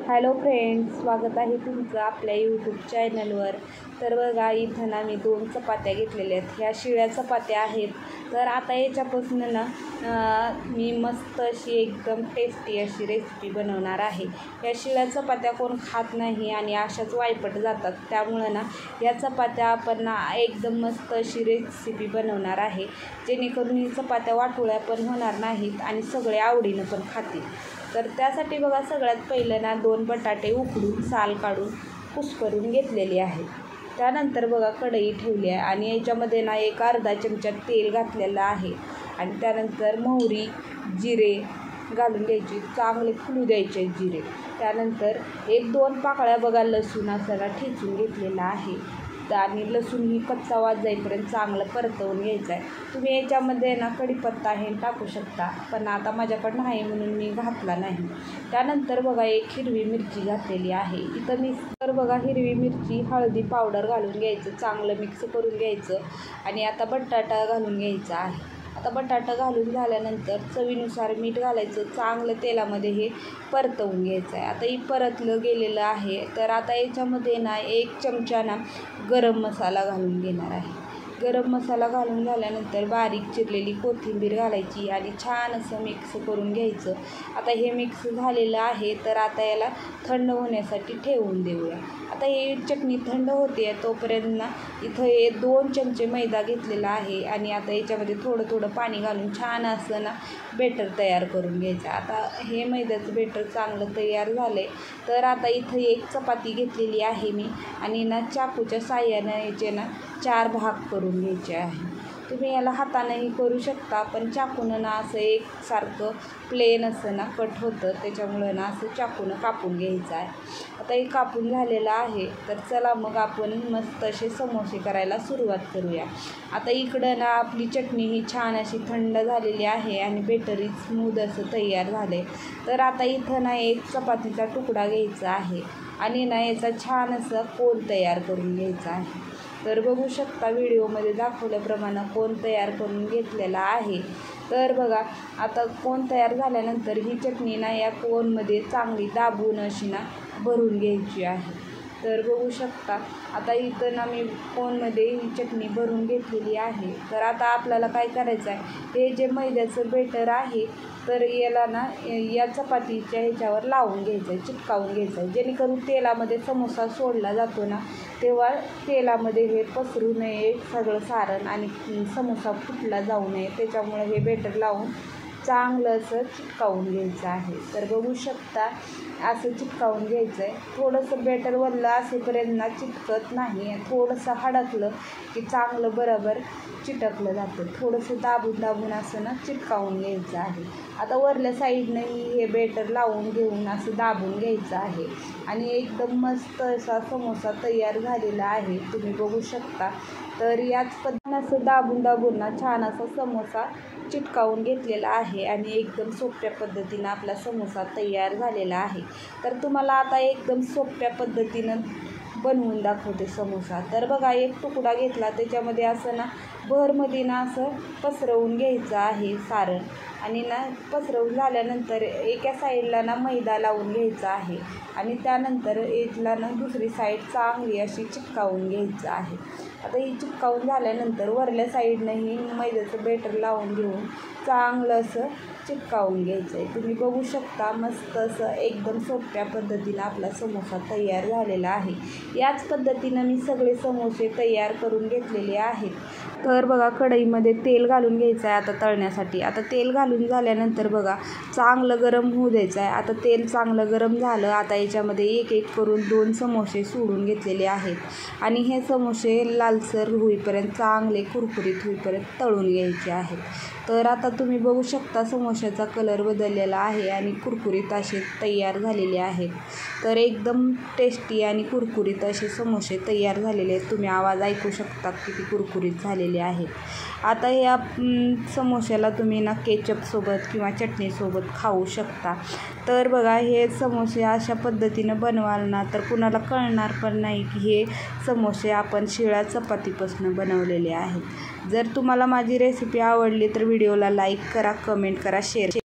Hello friends, स्वागत आहे तुमचं आपल्या यूट्यूब चॅनलवर. तर बघा, इथं ना मी 2 चपात्या घेतलेल्या आहेत. ह्या शिळ्या चपात्या आहेत. तर आता याच्यापासून ना मी मस्त अशी एकदम टेस्टी अशी रेसिपी बनवणार आहे. या शिळ्या चपात्या कोण खात नाही आणि अशाच वायपट जातात. त्यामुळं ना या चपात्या आपण ना एकदम मस्त अशी रेसिपी बनवणार आहे, जेणेकरून ही चपात्या वाटोळ्या पण होणार नाहीत आणि सगळे आवडीनं पण खातील. तर त्यासाठी बघा, सगळ्यात पहिलं ना 2 बटाटे उकडून साल काढून कुस्करून घेतलेली आहे. त्यानंतर बघा, कढई ठेवली आहे आणि याच्यामध्ये ना एक अर्धा चमचा तेल घातलेलं आहे आणि त्यानंतर मोहरी जिरे घालून घ्यायची, चांगले फुलू द्यायचे जिरे. त्यानंतर 1-2 पाकळ्या बघा लसूण असाला ठेचून घेतलेला आहे आणि लसूण ही कच्चा वास जाईपर्यंत चांगलं परतवून घ्यायचं आहे. तुम्ही याच्यामध्ये ना कढीपत्ता हे टाकू शकता, पण आता माझ्याकडं नाही म्हणून मी घातला नाही. त्यानंतर बघा, एक हिरवी मिरची घातलेली आहे इथं मी. तर बघा, हिरवी मिरची हळदी पावडर घालून घ्यायचं, चांगलं मिक्स करून घ्यायचं आणि आता बटाटा घालून घ्यायचा आहे. आता बटाटा घालून झाल्यानंतर चवीनुसार मीठ घालायचं, चांगलं तेलामध्ये हे परतवून घ्यायचं आहे. आता ही परतलं गेलेलं आहे. तर आता याच्यामध्ये ना 1 चमचा ना गरम मसाला घालून घेणार आहे. गरम मसाला घालून झाल्यानंतर बारीक चिरलेली कोथिंबीर घालायची आणि छान असं मिक्स करून घ्यायचं. आता हे मिक्स झालेलं आहे. तर आता याला थंड होण्यासाठी ठेवून देऊया. आता ही चटणी थंड होते तोपर्यंत ना इथं 2 चमचे मैदा घेतलेला आहे आणि आता याच्यामध्ये थोडं पाणी घालून छान असं ना बेटर तयार करून घ्यायचं. आता हे मैद्याचं बेटर चांगलं तयार झालं आहे. तर आता इथं 1 चपाती घेतलेली आहे मी आणि ना चाकूच्या साहाय्यानं याचे ना 4 भाग करून घ्यायचे आहे. तुम्ही याला हातानेही करू शकता, पण चाकूनं ना असं एकसारखं प्लेन असं ना कट होतं, त्याच्यामुळं ना असं चाकूनं कापून घ्यायचं आहे. आता हे कापून झालेलं आहे. तर चला मग आपण मस्त असे समोसे करायला सुरुवात करूया. आता इकडं ना आपली चटणी ही छान अशी थंड झालेली आहे आणि बेटरी स्मूद असं तयार झाले. तर आता इथं ना 1 चपातीचा तुकडा घ्यायचा आहे आणि ना याचा छान असं कोन तयार करून घ्यायचा आहे. तर बघू शकता, व्हिडिओमध्ये दाखवल्याप्रमाणे कोन तयार करून घेतलेला आहे. तर बघा, आता कोन तयार झाल्यानंतर ही चटणी ना या कोनमध्ये चांगली दाबून अशी ना भरून घ्यायची आहे. तर बघू शकता, आता इथं ना मी कोनमध्ये ही चटणी भरून घेतलेली आहे. तर आता आपल्याला काय करायचं आहे, हे जे मैद्याचं बेटर आहे तर याला ना या चपातीच्या ह्याच्यावर लावून घ्यायचं आहे, चिटकावून घ्यायचं आहे, जेणेकरून तेलामध्ये समोसा सोडला जातो ना तेव्हा तेलामध्ये हे पसरू नये सगळं सारण आणि समोसा फुटला जाऊ नये. त्याच्यामुळे हे बेटर लावून चांगलं असं चिटकावून घ्यायचं आहे. तर बघू शकता, असं चिटकावून घ्यायचं आहे. थोडंसं बेटर वरलं असेपर्यंत ना चिटकत नाही, थोडंसं हडकलं की चांगलं बरोबर चिटकलं जातं. थोडंसं दाबून असं ना चिटकावून घ्यायचं आहे. आता वरल्या साईडनंही हे बेटर लावून घेऊन असं दाबून घ्यायचं आहे आणि एकदम मस्त असा समोसा तयार झालेला आहे, तुम्ही बघू शकता. तर याच पद्धतीनं असं दाबून ना छान असा समोसा चिटकावून घेतलेला आहे आणि एकदम सोप्या पद्धतीनं आपला समोसा तयार झालेला आहे. तर तुम्हाला आता एकदम सोप्या पद्धतीनं बनवून दाखवते समोसा. तर बघा, 1 तुकडा घेतला, त्याच्यामध्ये असं ना भरमध्ये ना असं पसरवून घ्यायचं आहे सारण आणि ना पसरवून झाल्यानंतर एका साईडला ना मैदा लावून घ्यायचा आहे आणि त्यानंतर इथला ना दुसरी साईड चांगली अशी चिटकावून घ्यायचं आहे. आता ही चिटकावून झाल्यानंतर वरल्या साईडनंही मैद्याचं बेटर लावून घेऊन चांगलं असं चिटकावून घ्यायचं आहे. तुम्ही बघू शकता, मस्त असं एकदम सोप्या पद्धतीनं आपला समोसा तयार झालेला आहे. याच पद्धतीनं मी सगळे समोसे तयार करून घेतलेले आहेत. तर बघा, कढईमध्ये तेल घालून घ्यायचं आहे आता तळण्यासाठी. आता तेल घालून झाल्यानंतर बघा, चांगलं गरम होऊ द्यायचं आहे. आता तेल चांगलं गरम झालं. आता याच्यामध्ये एक करून 2 समोसे सोडून घेतलेले आहेत आणि हे समोसे लालसर होईपर्यंत, चांगले कुरकुरीत होईपर्यंत तळून घ्यायचे आहेत. तर आता तुम्ही बघू शकता, समोशाचा कलर बदललेला आहे आणि कुरकुरीत असे तयार झालेले आहेत. तर एकदम टेस्टी आणि कुरकुरीत असे समोसे तयार झालेले आहेत. तुम्ही आवाज ऐकू शकता किती कुरकुरीत झालेले आहेत. आता या समोश्याला तुम्ही ना केचपसोबत किंवा चटणीसोबत खाऊ शकता. तर बघा, हे समोसे अशा पद्धतीनं बनवाल ना तर कुणाला कळणार पण नाही की हे समोसे आपण शिळ्या चपातीपासून बनवलेले आहेत. जर तुम्हाला माझी रेसिपी आवडली तर व्हिडिओला लाईक करा, कमेंट करा, शेअर